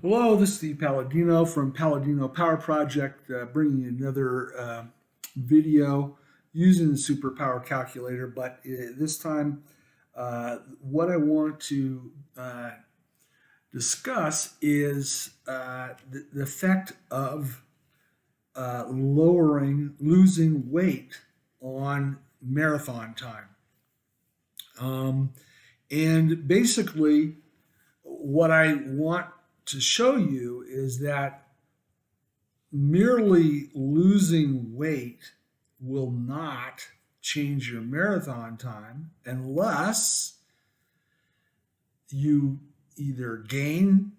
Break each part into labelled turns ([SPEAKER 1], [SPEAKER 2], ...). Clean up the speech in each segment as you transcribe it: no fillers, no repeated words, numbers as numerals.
[SPEAKER 1] Hello, this is Steve Palladino from Palladino Power Project, bringing you another video using the SuperPower Calculator. But this time, what I want to discuss is the effect of losing weight on marathon time. And basically, what I want to show you is that merely losing weight will not change your marathon time unless you either gain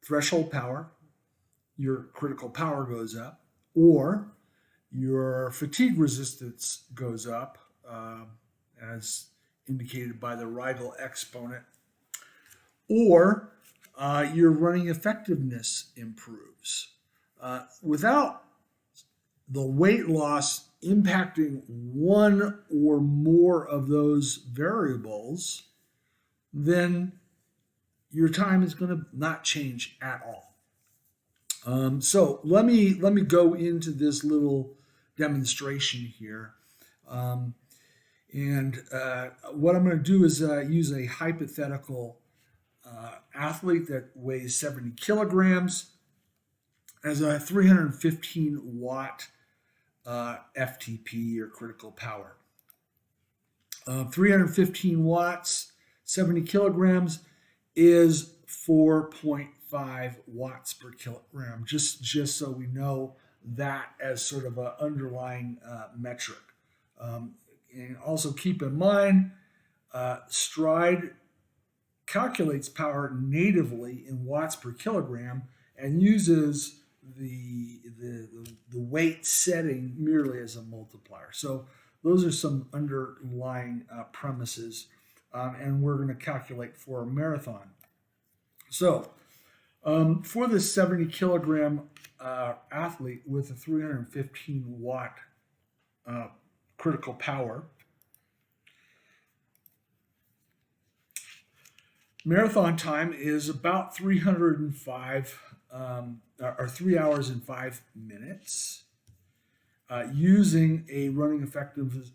[SPEAKER 1] threshold power, your critical power goes up, or your fatigue resistance goes up, as indicated by the Rigel exponent, or your running effectiveness improves. Without the weight loss impacting one or more of those variables, then your time is going to not change at all. So let me go into this little demonstration here. And what I'm going to do is use a hypothetical athlete that weighs 70 kilograms as a 315 watt FTP or critical power. 315 watts, 70 kilograms is 4.5 watts per kilogram, just so we know that as sort of an underlying metric. And also keep in mind, Stride calculates power natively in watts per kilogram and uses the weight setting merely as a multiplier. So those are some underlying premises, and we're going to calculate for a marathon. So for this 70 kilogram athlete with a 315 watt critical power, marathon time is about 305 or 3 hours and 5 minutes, using a running effectiveness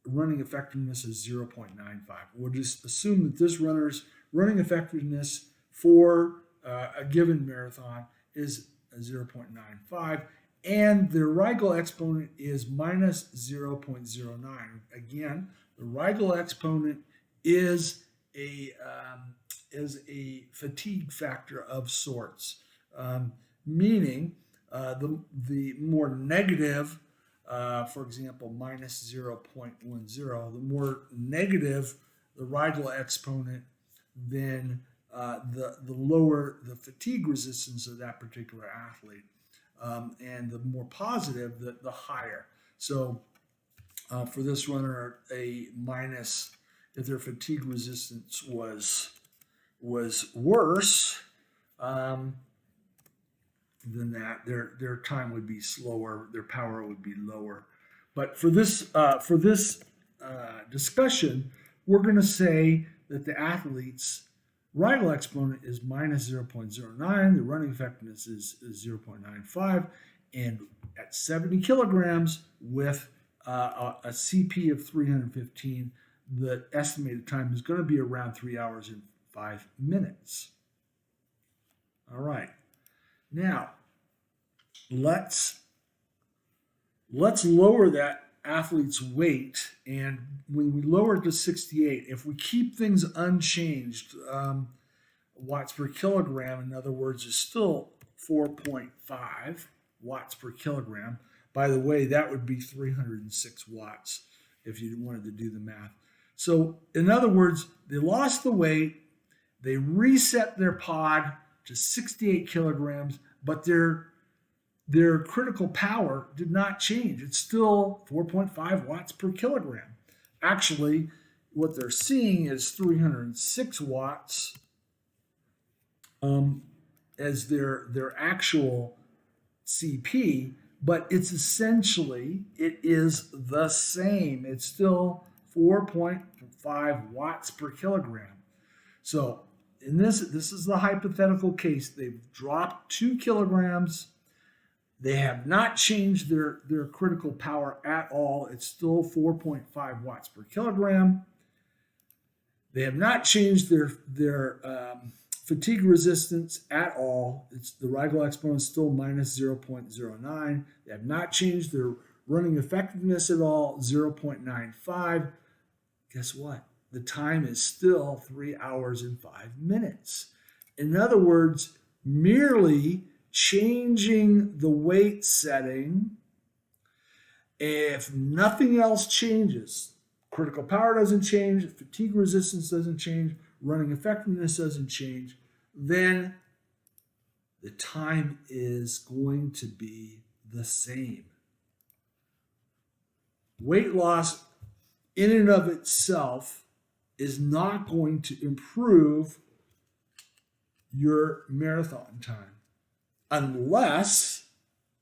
[SPEAKER 1] of 0.95. We'll just assume that this runner's running effectiveness for a given marathon is 0.95, and the Rigel exponent is minus 0.09. Again, the Rigel exponent is a fatigue factor of sorts, meaning the more negative, for example, minus 0.10, the more negative the Rigel exponent, then the lower the fatigue resistance of that particular athlete, and the more positive, the higher. So for this runner, a minus, if their fatigue resistance was worse than that, their time would be slower, their power would be lower. But for this discussion, we're going to say that the athlete's Rigel exponent is minus 0.09, the running effectiveness is 0.95, and at 70 kilograms with a CP of 315, the estimated time is going to be around 3 hours and 5 minutes. All right. Now, let's lower that athlete's weight, and when we lower it to 68, if we keep things unchanged, watts per kilogram, in other words, is still 4.5 watts per kilogram. By the way, that would be 306 watts if you wanted to do the math. So in other words, they lost the weight, they reset their pod to 68 kilograms, but their critical power did not change. It's still 4.5 watts per kilogram. Actually, what they're seeing is 306 watts as their actual CP, but it's essentially, it is the same. It's still 4.5 watts per kilogram. So in this is the hypothetical case. They've dropped 2 kilograms. They have not changed their critical power at all. It's still 4.5 watts per kilogram. They have not changed their fatigue resistance at all. It's the Rigel exponent is still minus 0.09. They have not changed their running effectiveness at all, 0.95. Guess what? The time is still 3 hours and 5 minutes. In other words, merely changing the weight setting, if nothing else changes, critical power doesn't change, fatigue resistance doesn't change, running effectiveness doesn't change, then the time is going to be the same. Weight loss in and of itself is not going to improve your marathon time unless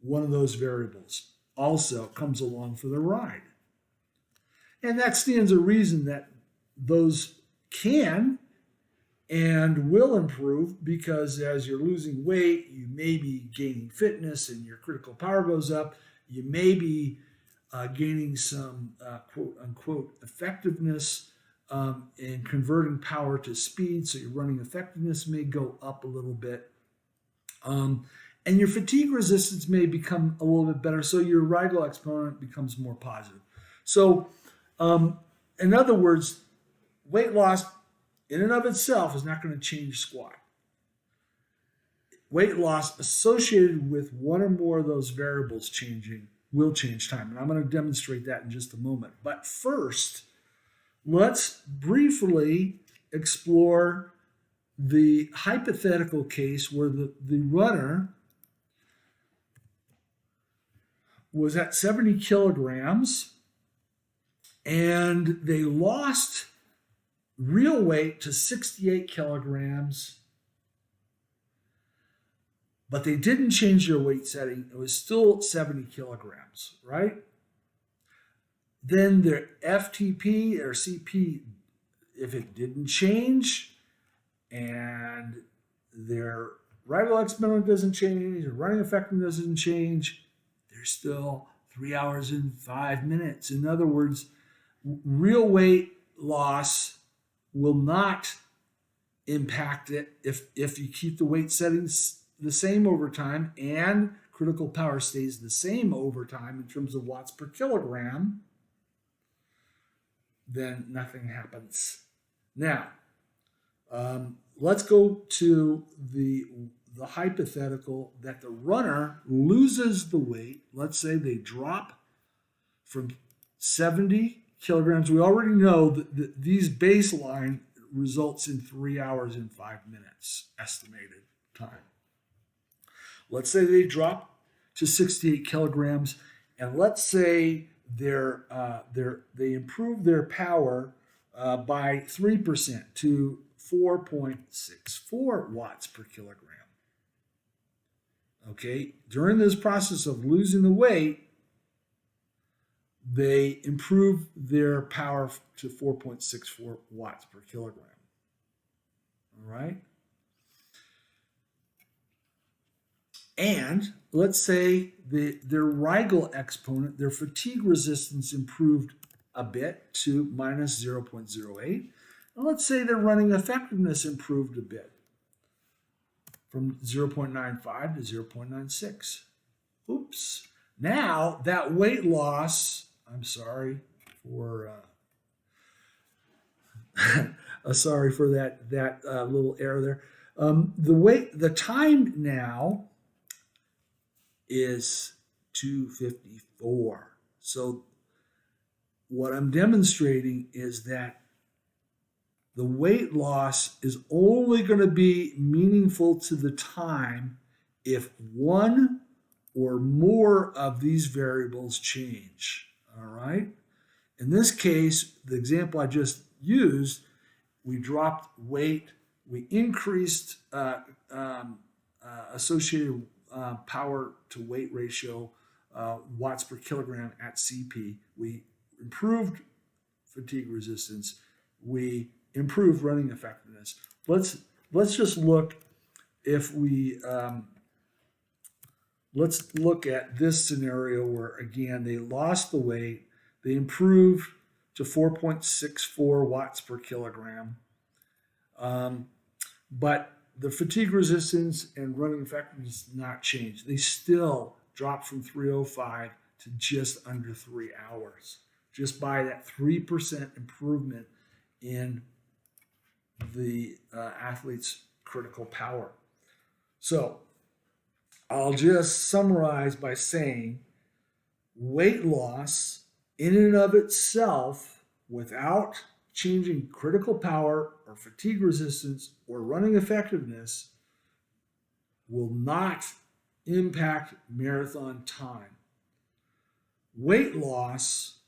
[SPEAKER 1] one of those variables also comes along for the ride. And that stands to reason that those can and will improve, because as you're losing weight, you may be gaining fitness and your critical power goes up. You may be gaining some quote unquote effectiveness and converting power to speed, so your running effectiveness may go up a little bit. And your fatigue resistance may become a little bit better, so your Rigel exponent becomes more positive. So, in other words, weight loss in and of itself is not going to change squat. Weight loss associated with one or more of those variables changing will change time. And I'm going to demonstrate that in just a moment. But first, let's briefly explore the hypothetical case where the runner was at 70 kilograms and they lost real weight to 68 kilograms, but they didn't change their weight setting. It was still 70 kilograms, right? Then their FTP or CP, if it didn't change and their Rigel exponent doesn't change, their running effectiveness doesn't change, they're still 3 hours and 5 minutes. In other words, real weight loss will not impact it if you keep the weight settings the same over time and critical power stays the same over time in terms of watts per kilogram, then nothing happens. Now, let's go to the hypothetical that the runner loses the weight. Let's say they drop from 70 kilograms. We already know that these baseline results in 3 hours and 5 minutes estimated time. Let's say they drop to 68 kilograms, and let's say they improve their power by 3% to 4.64 watts per kilogram. Okay, during this process of losing the weight, they improve their power to 4.64 watts per kilogram. All right. And let's say their Rigel exponent, their fatigue resistance improved a bit to minus 0.08. And let's say their running effectiveness improved a bit from 0.95 to 0.96. Oops. Now that weight loss, I'm sorry for sorry for that little error there. The time now is 2:54. So what I'm demonstrating is that the weight loss is only going to be meaningful to the time if one or more of these variables change. All right. In this case, the example I just used, we dropped weight, we increased associated power to weight ratio, watts per kilogram at CP. We improved fatigue resistance. We improved running effectiveness. Let's let's just look if we let's look at this scenario where, again, they lost the weight, they improved to 4.64 watts per kilogram, but the fatigue resistance and running effectiveness did not change. They still dropped from 305 to just under 3 hours, just by that 3% improvement in the athlete's critical power. So I'll just summarize by saying weight loss in and of itself, without changing critical power or fatigue resistance or running effectiveness, will not impact marathon time. Weight loss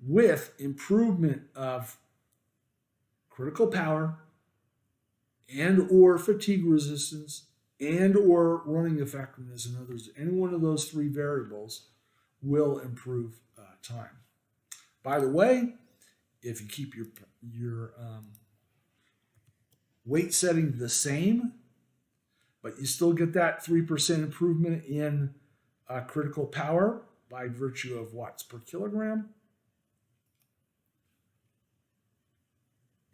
[SPEAKER 1] with improvement of critical power and or fatigue resistance and or running effectiveness, in other words, any one of those three variables will improve time. By the way, if you keep your weight setting the same, but you still get that 3% improvement in critical power by virtue of watts per kilogram,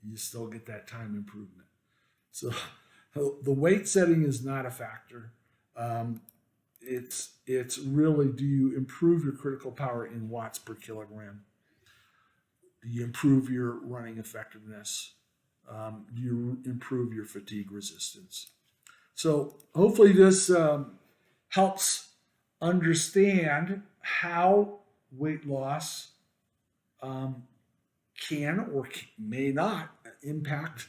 [SPEAKER 1] you still get that time improvement. So the weight setting is not a factor. It's really, do you improve your critical power in watts per kilogram? Do you improve your running effectiveness? Do you improve your fatigue resistance? So hopefully this helps understand how weight loss can or may not impact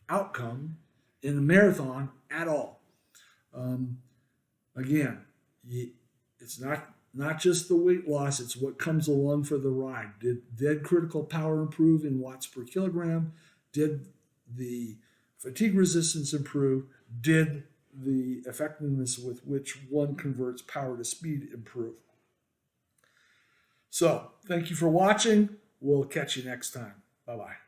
[SPEAKER 1] outcome in a marathon at all. Again, it's not just the weight loss, it's what comes along for the ride. Did critical power improve in watts per kilogram? Did the fatigue resistance improve? Did the effectiveness with which one converts power to speed improve? So, thank you for watching. We'll catch you next time. Bye-bye.